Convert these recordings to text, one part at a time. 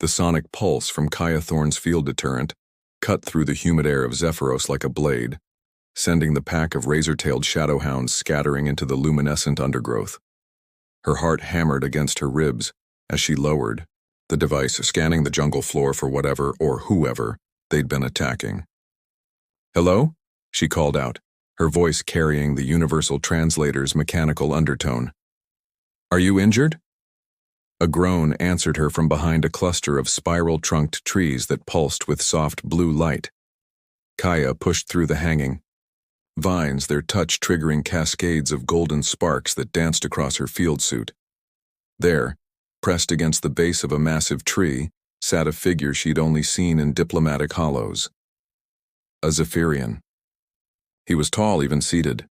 The sonic pulse from Kaya Thorne's field deterrent cut through the humid air of Zephyros like a blade, sending the pack of razor-tailed shadowhounds scattering into the luminescent undergrowth. Her heart hammered against her ribs as she lowered, the device scanning the jungle floor for whatever or whoever they'd been attacking. "Hello?" she called out, her voice carrying the universal translator's mechanical undertone. "Are you injured?" A groan answered her from behind a cluster of spiral-trunked trees that pulsed with soft blue light. Kaya pushed through the hanging vines, their touch triggering cascades of golden sparks that danced across her field suit. There, pressed against the base of a massive tree, sat a figure she'd only seen in diplomatic hollows. A Zephyrian. He was tall, even seated,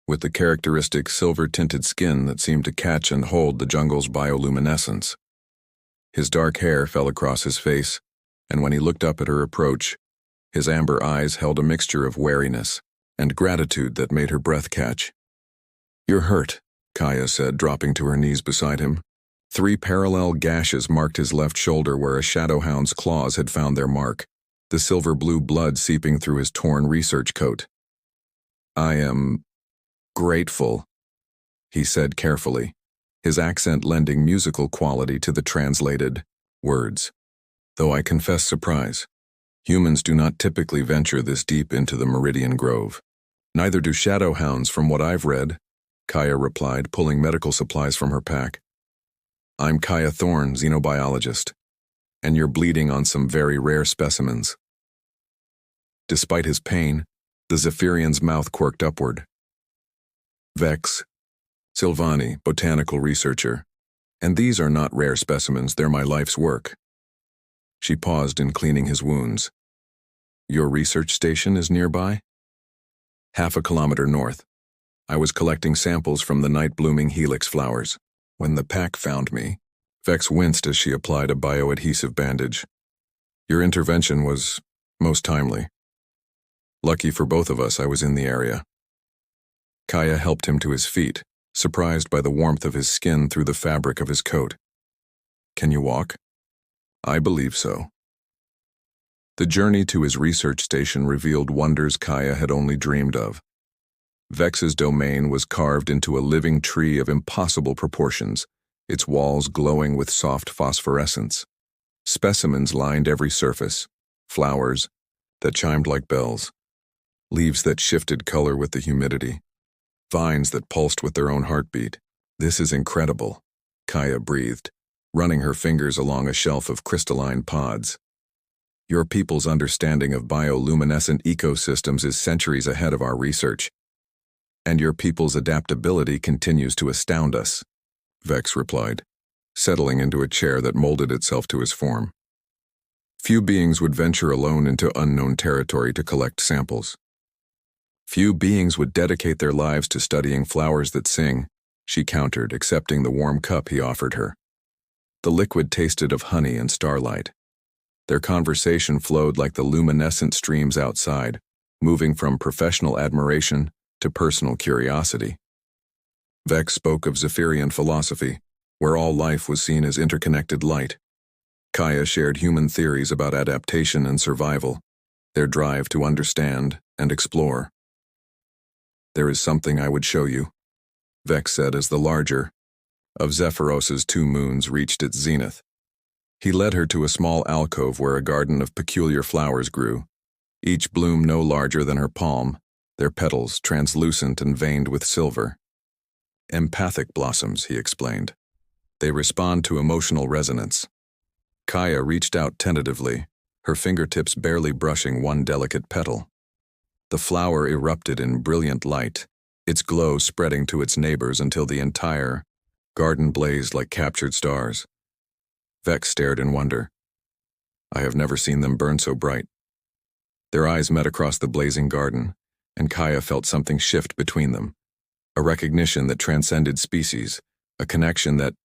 with the characteristic silver-tinted skin that seemed to catch and hold the jungle's bioluminescence. His dark hair fell across his face, and when he looked up at her approach, his amber eyes held a mixture of wariness and gratitude that made her breath catch. "You're hurt," Kaya said, dropping to her knees beside him. 3 parallel gashes marked his left shoulder where a shadowhound's claws had found their mark, the silver-blue blood seeping through his torn research coat. "I am grateful," he said carefully, his accent lending musical quality to the translated words. "Though I confess surprise. Humans do not typically venture this deep into the Meridian Grove. Neither do shadowhounds from what I've read," Kaya replied, pulling medical supplies from her pack. "I'm Kaya Thorne, xenobiologist, and you're bleeding on some very rare specimens." Despite his pain, the Zephyrian's mouth quirked upward. "Vex, Silvani, botanical researcher, and these are not rare specimens, they're my life's work." She paused in cleaning his wounds. "Your research station is nearby?" "Half a kilometer north. I was collecting samples from the night-blooming helix flowers. When the pack found me," Vex winced as she applied a bioadhesive bandage. "Your intervention was most timely. Lucky for both of us I was in the area." Kaya helped him to his feet, surprised by the warmth of his skin through the fabric of his coat. "Can you walk?" "I believe so." The journey to his research station revealed wonders Kaya had only dreamed of. Vex's domain was carved into a living tree of impossible proportions, its walls glowing with soft phosphorescence. Specimens lined every surface, flowers that chimed like bells, leaves that shifted color with the humidity, vines that pulsed with their own heartbeat. "This is incredible," Kaya breathed, running her fingers along a shelf of crystalline pods. "Your people's understanding of bioluminescent ecosystems is centuries ahead of our research. And your people's adaptability continues to astound us," Vex replied, settling into a chair that molded itself to his form. "Few beings would venture alone into unknown territory to collect samples. Few beings would dedicate their lives to studying flowers that sing," she countered, accepting the warm cup he offered her. The liquid tasted of honey and starlight. Their conversation flowed like the luminescent streams outside, moving from professional admiration to personal curiosity. Vex spoke of Zephyrian philosophy, where all life was seen as interconnected light. Kaya shared human theories about adaptation and survival, their drive to understand and explore. "There is something I would show you," Vex said as the larger of Zephyros's 2 moons reached its zenith. He led her to a small alcove where a garden of peculiar flowers grew, each bloom no larger than her palm, their petals translucent and veined with silver. "Empathic blossoms," he explained. "They respond to emotional resonance." Kaya reached out tentatively, her fingertips barely brushing one delicate petal. The flower erupted in brilliant light, its glow spreading to its neighbors until the entire garden blazed like captured stars. Vex stared in wonder. "I have never seen them burn so bright." Their eyes met across the blazing garden, and Kaya felt something shift between them, a recognition that transcended species, a connection that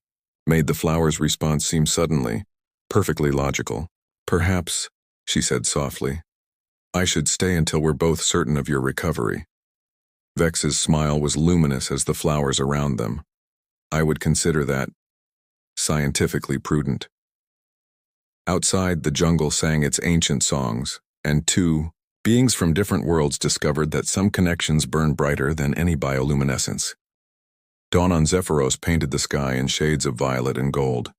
made the flower's response seem suddenly, perfectly logical. "Perhaps," she said softly, "I should stay until we're both certain of your recovery." Vex's smile was luminous as the flowers around them. "I would consider that scientifically prudent." Outside, the jungle sang its ancient songs, and two beings from different worlds discovered that some connections burn brighter than any bioluminescence. Dawn on Zephyros painted the sky in shades of violet and gold,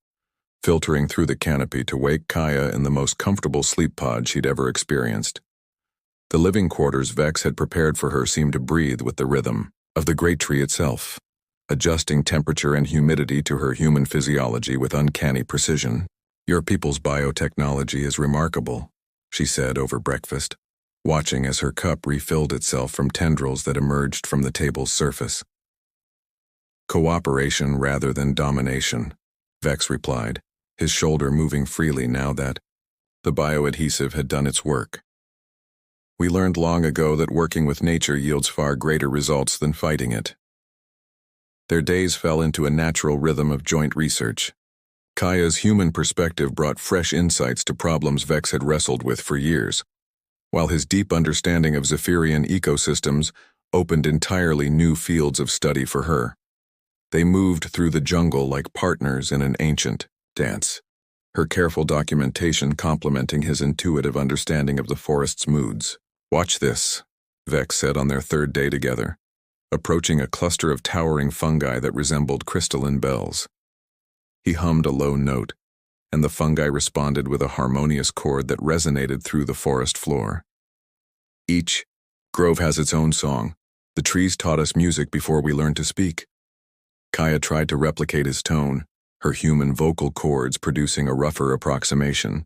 filtering through the canopy to wake Kaya in the most comfortable sleep pod she'd ever experienced. The living quarters Vex had prepared for her seemed to breathe with the rhythm of the great tree itself, adjusting temperature and humidity to her human physiology with uncanny precision. "Your people's biotechnology is remarkable," she said over breakfast, watching as her cup refilled itself from tendrils that emerged from the table's surface. "Cooperation rather than domination," Vex replied, his shoulder moving freely now that the bioadhesive had done its work. "We learned long ago that working with nature yields far greater results than fighting it." Their days fell into a natural rhythm of joint research. Kaya's human perspective brought fresh insights to problems Vex had wrestled with for years, while his deep understanding of Zephyrian ecosystems opened entirely new fields of study for her. They moved through the jungle like partners in an ancient dance, her careful documentation complementing his intuitive understanding of the forest's moods. "Watch this," Vex said on their third day together, approaching a cluster of towering fungi that resembled crystalline bells. He hummed a low note, and the fungi responded with a harmonious chord that resonated through the forest floor. "Each grove has its own song. The trees taught us music before we learned to speak." Kaya tried to replicate his tone, her human vocal cords producing a rougher approximation.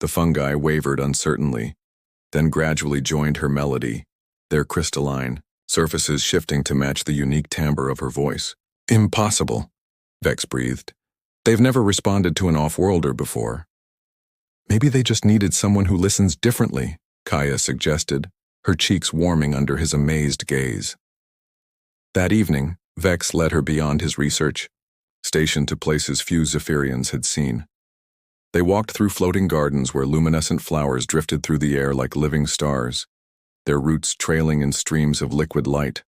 The fungi wavered uncertainly, then gradually joined her melody, their crystalline surfaces shifting to match the unique timbre of her voice. "Impossible," Vex breathed. "They've never responded to an off-worlder before." "Maybe they just needed someone who listens differently," Kaya suggested, her cheeks warming under his amazed gaze. That evening, Vex led her beyond his research, stationed to places few Zephyrians had seen. They walked through floating gardens where luminescent flowers drifted through the air like living stars, their roots trailing in streams of liquid light.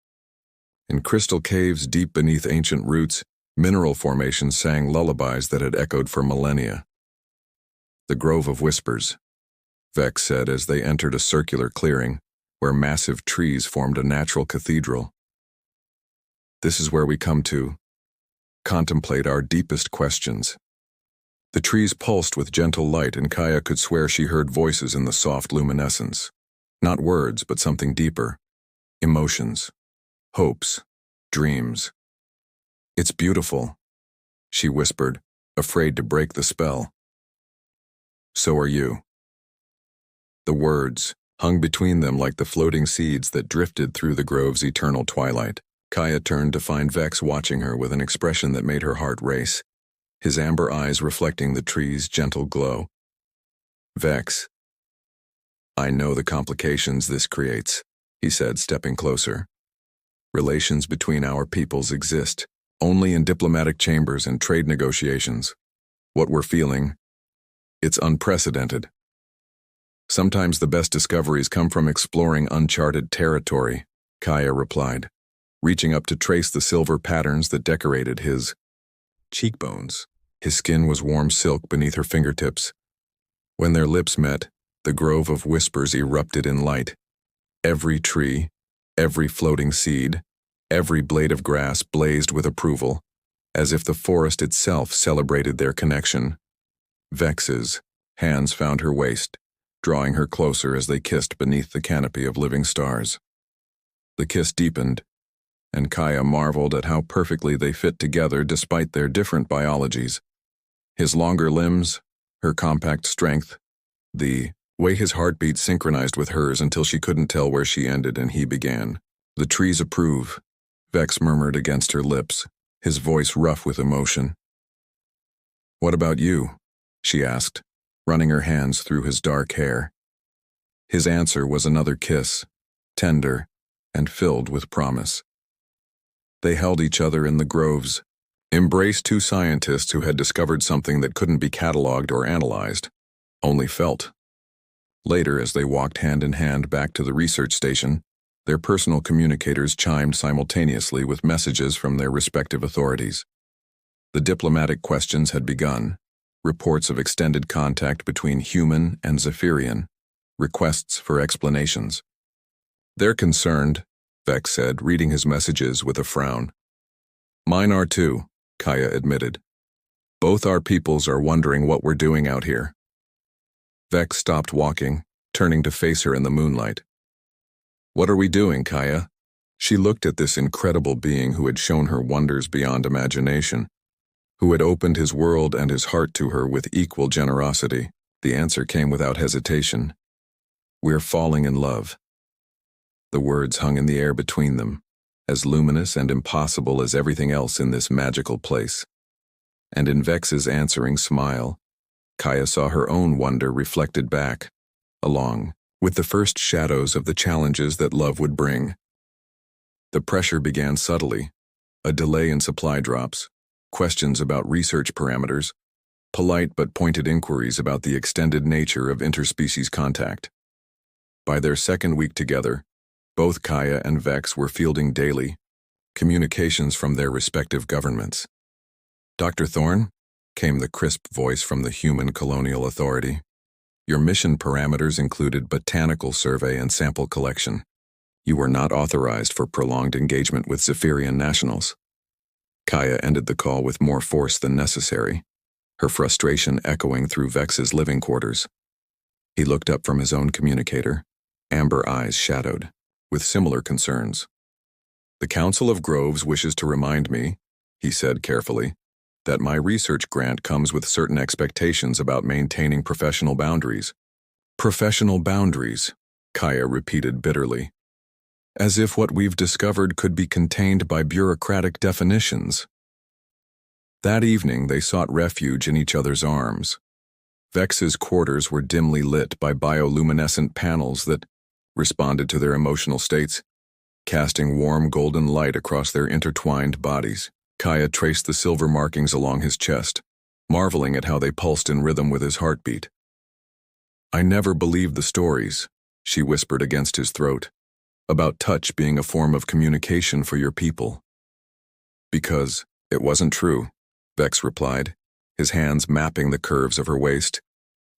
In crystal caves deep beneath ancient roots, mineral formations sang lullabies that had echoed for millennia. "The Grove of Whispers," Vex said as they entered a circular clearing where massive trees formed a natural cathedral. "This is where we come to contemplate our deepest questions." The trees pulsed with gentle light, and Kaya could swear she heard voices in the soft luminescence. Not words, but something deeper. Emotions, hopes, dreams. "It's beautiful," she whispered, afraid to break the spell. "So are you." The words hung between them like the floating seeds that drifted through the grove's eternal twilight. Kaya turned to find Vex watching her with an expression that made her heart race, his amber eyes reflecting the tree's gentle glow. "Vex, I know the complications this creates," he said, stepping closer. "Relations between our peoples exist only in diplomatic chambers and trade negotiations. What we're feeling, it's unprecedented. Sometimes the best discoveries come from exploring uncharted territory," Kaya replied, reaching up to trace the silver patterns that decorated his cheekbones. His skin was warm silk beneath her fingertips. When their lips met, the Grove of Whispers erupted in light. Every tree, every floating seed, every blade of grass blazed with approval, as if the forest itself celebrated their connection. Vex's hands found her waist, drawing her closer as they kissed beneath the canopy of living stars. The kiss deepened, and Kaya marveled at how perfectly they fit together despite their different biologies. His longer limbs, her compact strength, the way his heartbeat synchronized with hers until she couldn't tell where she ended and he began. "The trees approve," Vex murmured against her lips, his voice rough with emotion. "What about you?" she asked, running her hands through his dark hair. His answer was another kiss, tender and filled with promise. They held each other in the grove's embrace, two scientists who had discovered something that couldn't be cataloged or analyzed, only felt. Later, as they walked hand in hand back to the research station, their personal communicators chimed simultaneously with messages from their respective authorities. The diplomatic questions had begun, reports of extended contact between human and Zephyrian, requests for explanations. "They're concerned," Vex said, reading his messages with a frown. "Mine are too," Kaya admitted. "Both our peoples are wondering what we're doing out here." Vex stopped walking, turning to face her in the moonlight. "What are we doing, Kaya?" She looked at this incredible being who had shown her wonders beyond imagination, who had opened his world and his heart to her with equal generosity. The answer came without hesitation. "We're falling in love." The words hung in the air between them, as luminous and impossible as everything else in this magical place. And in Vex's answering smile, Kaya saw her own wonder reflected back, along with the first shadows of the challenges that love would bring. The pressure began subtly, a delay in supply drops, questions about research parameters, polite but pointed inquiries about the extended nature of interspecies contact. By their second week together, both Kaya and Vex were fielding daily communications from their respective governments. "Dr. Thorne," came the crisp voice from the Human Colonial Authority. "Your mission parameters included botanical survey and sample collection. You were not authorized for prolonged engagement with Zephyrian nationals." Kaya ended the call with more force than necessary, her frustration echoing through Vex's living quarters. He looked up from his own communicator, amber eyes shadowed, with similar concerns. "The Council of Groves wishes to remind me," he said carefully, "that my research grant comes with certain expectations about maintaining professional boundaries." "Professional boundaries," Kaya repeated bitterly. "As if what we've discovered could be contained by bureaucratic definitions." That evening they sought refuge in each other's arms. Vex's quarters were dimly lit by bioluminescent panels that responded to their emotional states, casting warm golden light across their intertwined bodies. Kaya traced the silver markings along his chest, marveling at how they pulsed in rhythm with his heartbeat. "I never believed the stories," she whispered against his throat, "about touch being a form of communication for your people." "Because it wasn't true," Vex replied, his hands mapping the curves of her waist.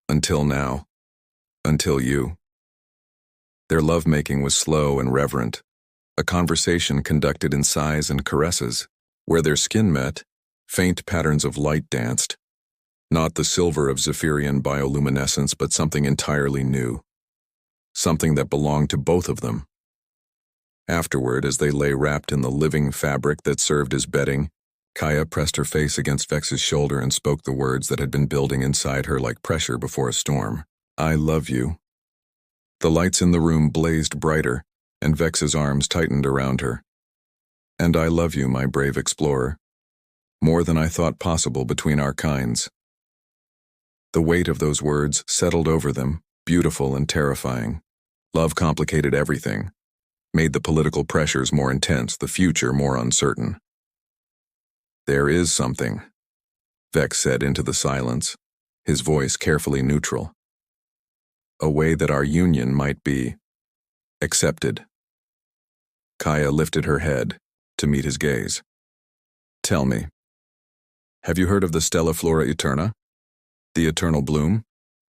"Until now. Until you." Their lovemaking was slow and reverent, a conversation conducted in sighs and caresses. Where their skin met, faint patterns of light danced. Not the silver of Zephyrian bioluminescence, but something entirely new. Something that belonged to both of them. Afterward, as they lay wrapped in the living fabric that served as bedding, Kaya pressed her face against Vex's shoulder and spoke the words that had been building inside her like pressure before a storm. "I love you." The lights in the room blazed brighter, and Vex's arms tightened around her. "And I love you, my brave explorer. More than I thought possible between our kinds." The weight of those words settled over them, beautiful and terrifying. Love complicated everything, made the political pressures more intense, the future more uncertain. "There is something," Vex said into the silence, his voice carefully neutral. "A way that our union might be accepted." Kaya lifted her head to meet his gaze. "Tell me, have you heard of the Stella Flora Eterna? The eternal bloom?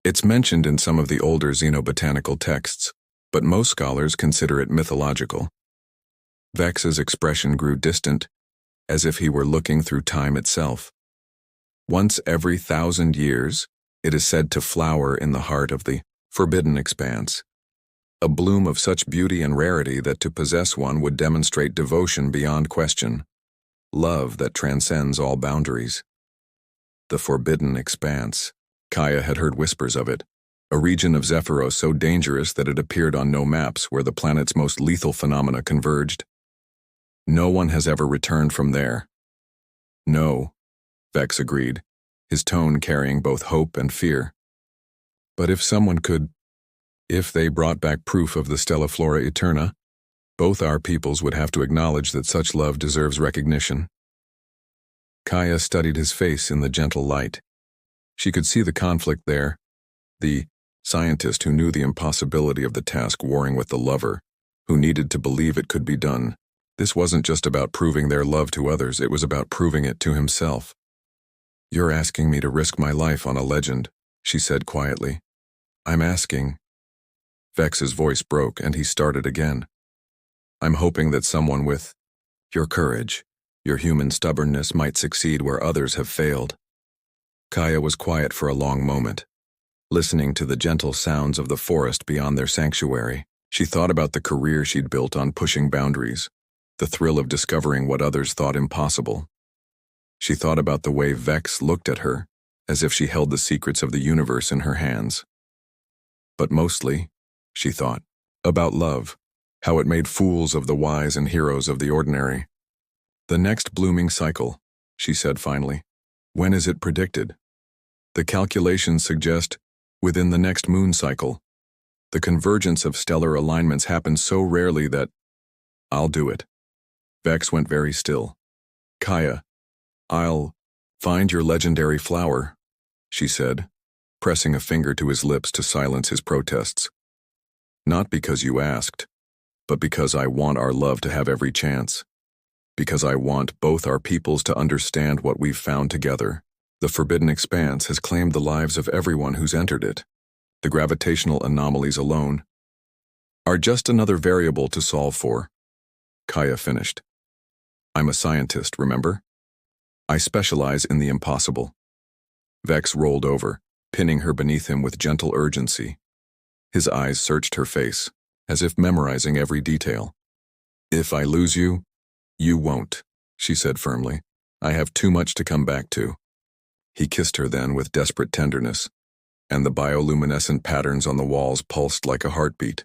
It's mentioned in some of the older xenobotanical texts, but most scholars consider it mythological." Vex's expression grew distant, as if he were looking through time itself. "Once every 1,000 years, it is said to flower in the heart of the forbidden expanse. A bloom of such beauty and rarity that to possess one would demonstrate devotion beyond question, love that transcends all boundaries." The forbidden expanse. Kaya had heard whispers of it, a region of Zephyros so dangerous that it appeared on no maps where the planet's most lethal phenomena converged. "No one has ever returned from there." "No," Vex agreed, his tone carrying both hope and fear. "But if someone could, if they brought back proof of the Stella Flora Eterna, both our peoples would have to acknowledge that such love deserves recognition." Kaya studied his face in the gentle light. She could see the conflict there, the scientist who knew the impossibility of the task warring with the lover, who needed to believe it could be done. This wasn't just about proving their love to others, it was about proving it to himself. You're asking me to risk my life on a legend, she said quietly. I'm asking. Vex's voice broke and he started again. I'm hoping that someone with your courage, your human stubbornness might succeed where others have failed. Kaya was quiet for a long moment, listening to the gentle sounds of the forest beyond their sanctuary. She thought about the career she'd built on pushing boundaries, the thrill of discovering what others thought impossible. She thought about the way Vex looked at her, as if she held the secrets of the universe in her hands. But mostly, she thought, about love, how it made fools of the wise and heroes of the ordinary. The next blooming cycle, she said finally. When is it predicted? The calculations suggest within the next moon cycle. The convergence of stellar alignments happens so rarely that I'll do it. Vex went very still. Kaya, I'll find your legendary flower, she said, pressing a finger to his lips to silence his protests. Not because you asked, but because I want our love to have every chance. Because I want both our peoples to understand what we've found together. The Forbidden Expanse has claimed the lives of everyone who's entered it. The gravitational anomalies alone are just another variable to solve for. Kaya finished. I'm a scientist, remember? I specialize in the impossible. Vex rolled over, pinning her beneath him with gentle urgency. His eyes searched her face, as if memorizing every detail. If I lose you, you won't, she said firmly. I have too much to come back to. He kissed her then with desperate tenderness, and the bioluminescent patterns on the walls pulsed like a heartbeat,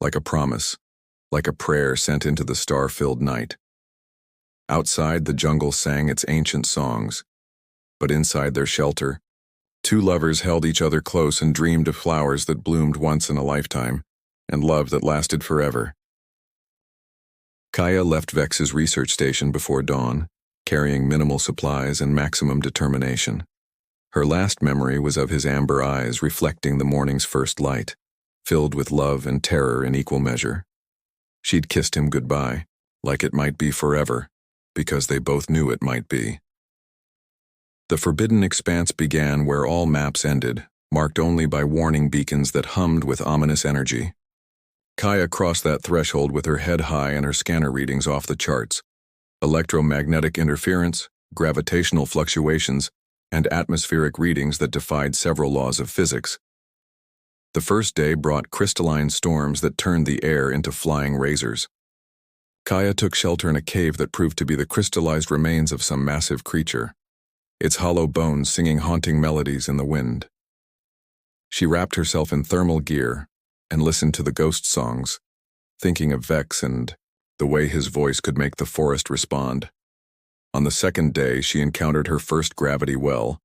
like a promise, like a prayer sent into the star-filled night. Outside, the jungle sang its ancient songs, but inside their shelter, two lovers held each other close and dreamed of flowers that bloomed once in a lifetime, and love that lasted forever. Kaya left Vex's research station before dawn, carrying minimal supplies and maximum determination. Her last memory was of his amber eyes reflecting the morning's first light, filled with love and terror in equal measure. She'd kissed him goodbye, like it might be forever, because they both knew it might be. The Forbidden Expanse began where all maps ended, marked only by warning beacons that hummed with ominous energy. Kaya crossed that threshold with her head high and her scanner readings off the charts. Electromagnetic interference, gravitational fluctuations, and atmospheric readings that defied several laws of physics. The first day brought crystalline storms that turned the air into flying razors. Kaya took shelter in a cave that proved to be the crystallized remains of some massive creature, its hollow bones singing haunting melodies in the wind. She wrapped herself in thermal gear and listened to the ghost songs, thinking of Vex and the way his voice could make the forest respond. On the second day, she encountered her first gravity well,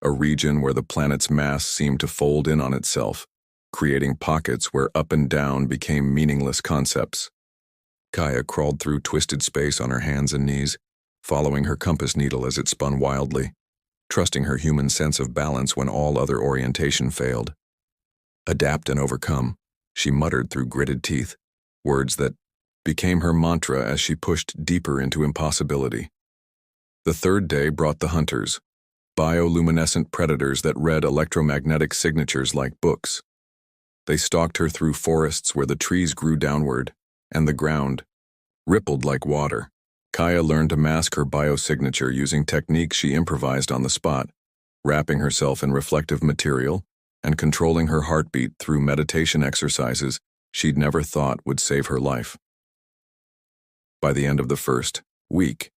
a region where the planet's mass seemed to fold in on itself, creating pockets where up and down became meaningless concepts. Kaya crawled through twisted space on her hands and knees, following her compass needle as it spun wildly, trusting her human sense of balance when all other orientation failed. Adapt and overcome, she muttered through gritted teeth, words that became her mantra as she pushed deeper into impossibility. The third day brought the hunters, bioluminescent predators that read electromagnetic signatures like books. They stalked her through forests where the trees grew downward, and the ground rippled like water. Kaya learned to mask her biosignature using techniques she improvised on the spot, wrapping herself in reflective material and controlling her heartbeat through meditation exercises she'd never thought would save her life. By the end of the first week,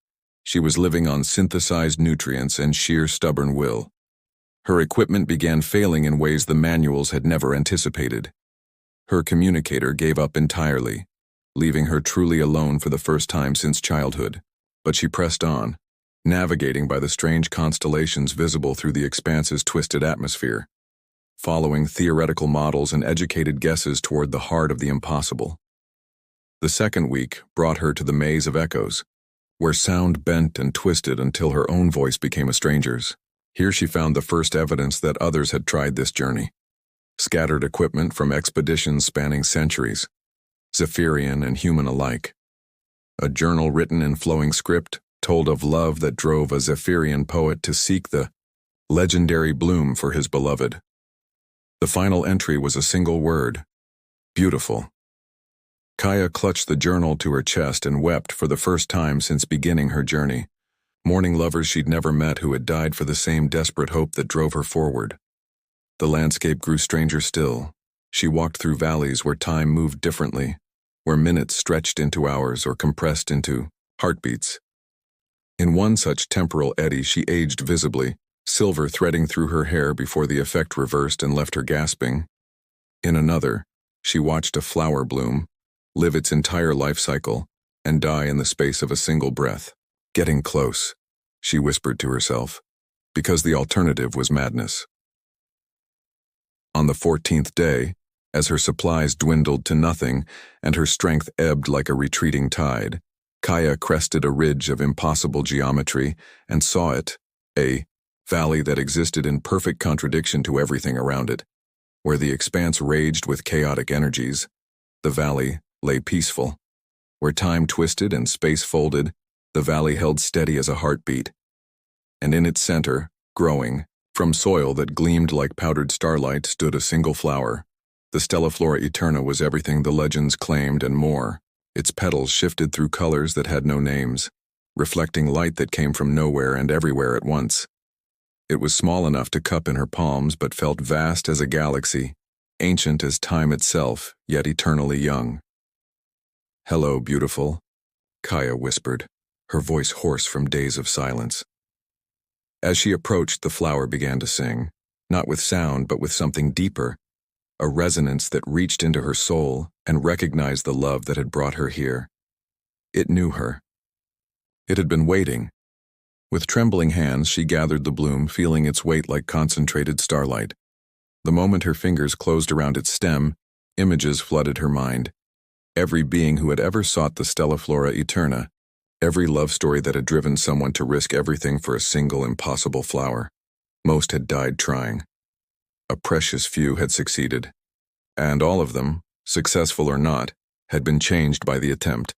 she was living on synthesized nutrients and sheer stubborn will. Her equipment began failing in ways the manuals had never anticipated. Her communicator gave up entirely, leaving her truly alone for the first time since childhood. But she pressed on, navigating by the strange constellations visible through the expanse's twisted atmosphere, following theoretical models and educated guesses toward the heart of the impossible. The second week brought her to the maze of echoes, where sound bent and twisted until her own voice became a stranger's. Here she found the first evidence that others had tried this journey. Scattered equipment from expeditions spanning centuries, Zephyrian and human alike. A journal written in flowing script told of love that drove a Zephyrian poet to seek the legendary bloom for his beloved. The final entry was a single word: beautiful. Kaya clutched the journal to her chest and wept for the first time since beginning her journey, mourning lovers she'd never met who had died for the same desperate hope that drove her forward. The landscape grew stranger still. She walked through valleys where time moved differently, where minutes stretched into hours or compressed into heartbeats. In one such temporal eddy she aged visibly, silver threading through her hair before the effect reversed and left her gasping. In another, she watched a flower bloom, live its entire life cycle, and die in the space of a single breath. Getting close, she whispered to herself, because the alternative was madness. On the 14th day, as her supplies dwindled to nothing and her strength ebbed like a retreating tide, Kaya crested a ridge of impossible geometry and saw it, a valley that existed in perfect contradiction to everything around it. Where the expanse raged with chaotic energies, the valley lay peaceful. Where time twisted and space folded, the valley held steady as a heartbeat. And in its center, growing, from soil that gleamed like powdered starlight, stood a single flower. The Stelliflora Eterna was everything the legends claimed and more. Its petals shifted through colors that had no names, reflecting light that came from nowhere and everywhere at once. It was small enough to cup in her palms but felt vast as a galaxy, ancient as time itself, yet eternally young. "Hello, beautiful," Kaya whispered, her voice hoarse from days of silence. As she approached, the flower began to sing, not with sound but with something deeper, a resonance that reached into her soul and recognized the love that had brought her here. It knew her. It had been waiting. With trembling hands, she gathered the bloom, feeling its weight like concentrated starlight. The moment her fingers closed around its stem, images flooded her mind. Every being who had ever sought the Stelliflora Eterna, every love story that had driven someone to risk everything for a single impossible flower. Most had died trying. A precious few had succeeded. And all of them, successful or not, had been changed by the attempt.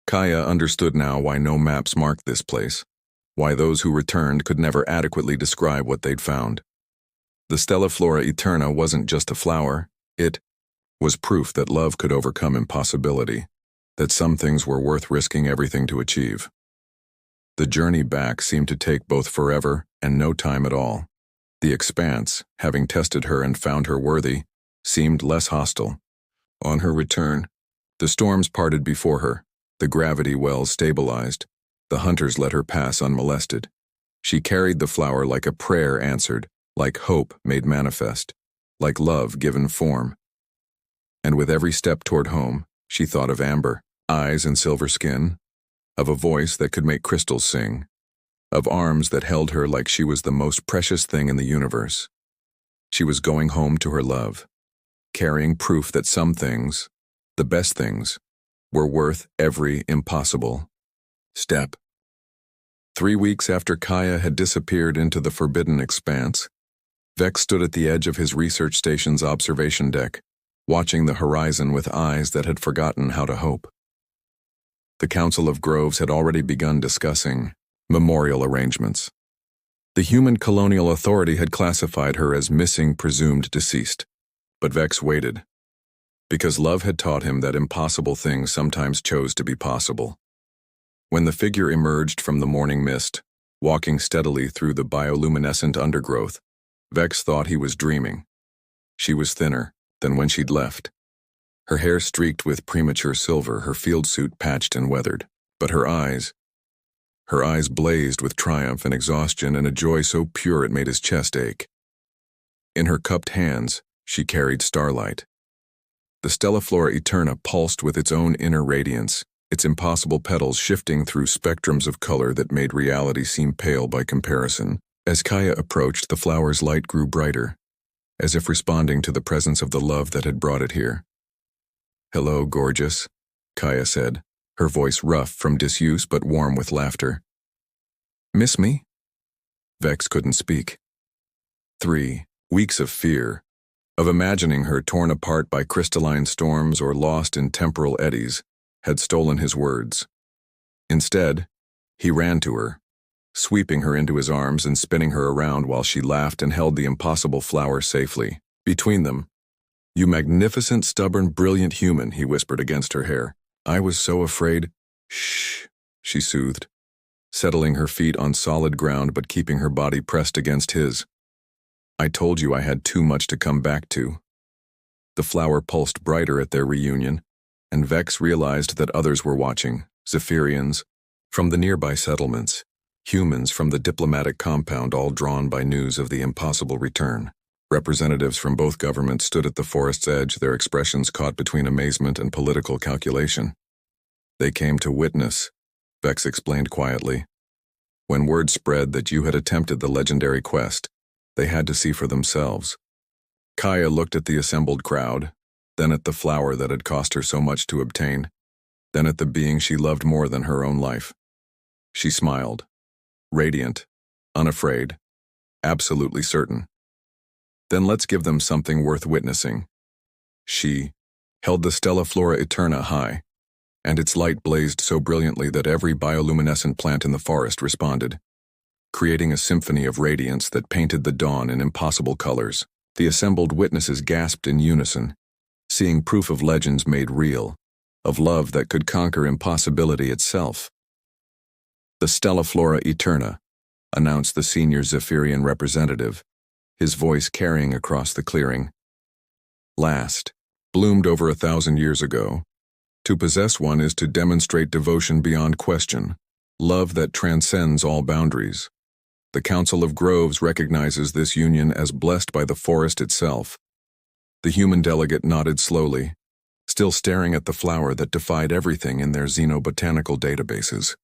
Kaya understood now why no maps marked this place, why those who returned could never adequately describe what they'd found. The Stelliflora Eterna wasn't just a flower, it was proof that love could overcome impossibility, that some things were worth risking everything to achieve. The journey back seemed to take both forever and no time at all. The expanse, having tested her and found her worthy, seemed less hostile. On her return, the storms parted before her, the gravity wells stabilized, the hunters let her pass unmolested. She carried the flower like a prayer answered, like hope made manifest, like love given form. And with every step toward home, she thought of amber, eyes and silver skin, of a voice that could make crystals sing, of arms that held her like she was the most precious thing in the universe. She was going home to her love, carrying proof that some things, the best things, were worth every impossible step. 3 weeks after Kaya had disappeared into the forbidden expanse, Vex stood at the edge of his research station's observation deck, watching the horizon with eyes that had forgotten how to hope. The Council of Groves had already begun discussing memorial arrangements. The human colonial authority had classified her as missing presumed deceased, but Vex waited, because love had taught him that impossible things sometimes chose to be possible. When the figure emerged from the morning mist, walking steadily through the bioluminescent undergrowth, Vex thought he was dreaming. She was thinner than when she'd left. Her hair streaked with premature silver, her field suit patched and weathered, but her eyes blazed with triumph and exhaustion and a joy so pure it made his chest ache. In her cupped hands, she carried starlight. The Stelliflora Eterna pulsed with its own inner radiance, its impossible petals shifting through spectrums of color that made reality seem pale by comparison. As Kaya approached, the flower's light grew brighter, as if responding to the presence of the love that had brought it here. "Hello, gorgeous," Kaya said, her voice rough from disuse but warm with laughter. "Miss me?" Vex couldn't speak. 3 weeks of fear, of imagining her torn apart by crystalline storms or lost in temporal eddies, had stolen his words. Instead, he ran to her, sweeping her into his arms and spinning her around while she laughed and held the impossible flower safely. Between them, "You magnificent, stubborn, brilliant human," he whispered against her hair. "I was so afraid." "Shh," she soothed, settling her feet on solid ground but keeping her body pressed against his. "I told you I had too much to come back to." The flower pulsed brighter at their reunion, and Vex realized that others were watching, Zephyrians from the nearby settlements, humans from the diplomatic compound, all drawn by news of the impossible return. Representatives from both governments stood at the forest's edge, their expressions caught between amazement and political calculation. "They came to witness," Vex explained quietly. "When word spread that you had attempted the legendary quest, they had to see for themselves." Kaya looked at the assembled crowd, then at the flower that had cost her so much to obtain, then at the being she loved more than her own life. She smiled, radiant, unafraid, absolutely certain. "Then let's give them something worth witnessing." She held the Stella Flora Eterna high, and its light blazed so brilliantly that every bioluminescent plant in the forest responded, creating a symphony of radiance that painted the dawn in impossible colors. The assembled witnesses gasped in unison, seeing proof of legends made real, of love that could conquer impossibility itself. "The Stella Flora Eterna," announced the senior Zephyrian representative, his voice carrying across the clearing. "Last, bloomed over 1,000 years ago. To possess one is to demonstrate devotion beyond question, love that transcends all boundaries. The Council of Groves recognizes this union as blessed by the forest itself." The human delegate nodded slowly, still staring at the flower that defied everything in their xenobotanical databases.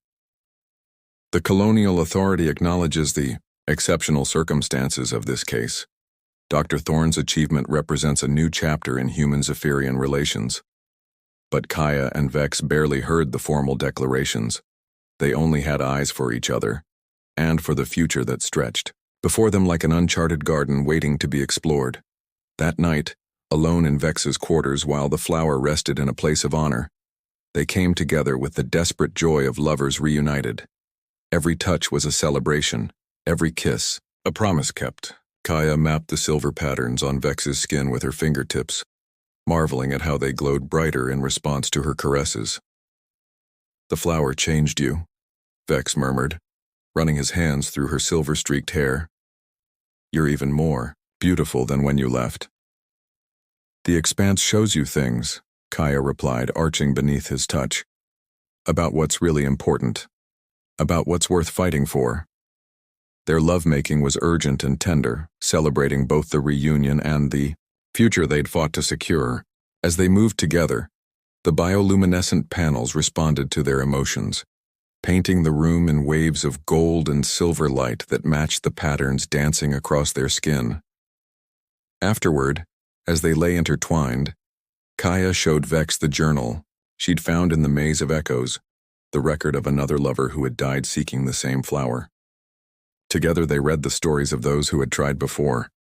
"The colonial authority acknowledges the exceptional circumstances of this case. Dr. Thorne's achievement represents a new chapter in human-Zephyrian relations." But Kaya and Vex barely heard the formal declarations. They only had eyes for each other, and for the future that stretched before them like an uncharted garden waiting to be explored. That night, alone in Vex's quarters while the flower rested in a place of honor, they came together with the desperate joy of lovers reunited. Every touch was a celebration, every kiss, a promise kept. Kaya mapped the silver patterns on Vex's skin with her fingertips, marveling at how they glowed brighter in response to her caresses. "The flower changed you," Vex murmured, running his hands through her silver-streaked hair. "You're even more beautiful than when you left." "The expanse shows you things," Kaya replied, arching beneath his touch. "About what's really important. About what's worth fighting for." Their lovemaking was urgent and tender, celebrating both the reunion and the future they'd fought to secure. As they moved together, the bioluminescent panels responded to their emotions, painting the room in waves of gold and silver light that matched the patterns dancing across their skin. Afterward, as they lay intertwined, Kaya showed Vex the journal she'd found in the maze of echoes, the record of another lover who had died seeking the same flower. Together they read the stories of those who had tried before,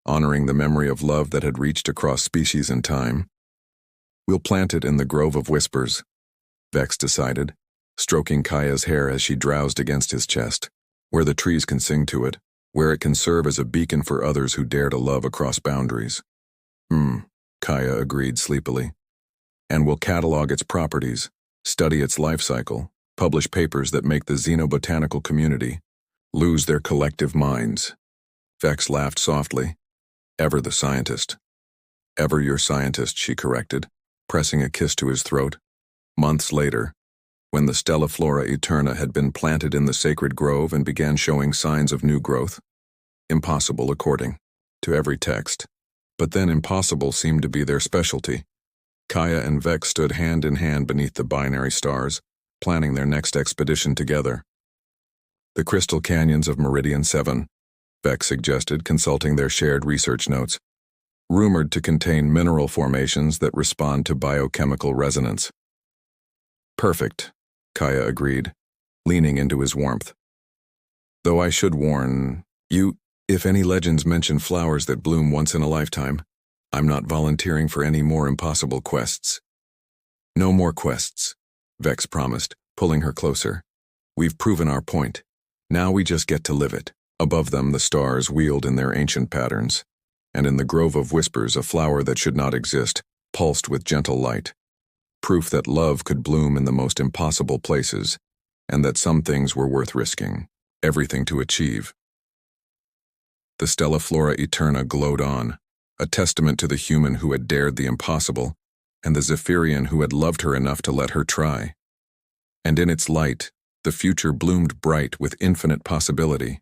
honoring the memory of love that had reached across species and time. "We'll plant it in the Grove of Whispers," Vex decided, stroking Kaya's hair as she drowsed against his chest, "where the trees can sing to it, where it can serve as a beacon for others who dare to love across boundaries." Kaya agreed sleepily. "And we'll catalog its properties, study its life cycle, publish papers that make the xenobotanical community lose their collective minds." Vex laughed softly. "Ever the scientist." "Ever your scientist," she corrected, pressing a kiss to his throat. Months later, when the Stella Flora Eterna had been planted in the sacred grove and began showing signs of new growth, impossible according to every text, but then impossible seemed to be their specialty, Kaya and Vex stood hand in hand beneath the binary stars, planning their next expedition together. "The crystal canyons of Meridian 7, Vex suggested, consulting their shared research notes, rumored to contain mineral formations that respond to biochemical resonance." "Perfect," Kaya agreed, leaning into his warmth. "Though I should warn you, if any legends mention flowers that bloom once in a lifetime, I'm not volunteering for any more impossible quests." "No more quests," Vex promised, pulling her closer. "We've proven our point. Now we just get to live it. Above them the stars wheeled in their ancient patterns, and in the grove of whispers a flower that should not exist pulsed with gentle light. Proof that love could bloom in the most impossible places, and that some things were worth risking, everything to achieve. The Stella Flora Eterna glowed on, a testament to the human who had dared the impossible, and the Zephyrian who had loved her enough to let her try. And in its light, the future bloomed bright with infinite possibility.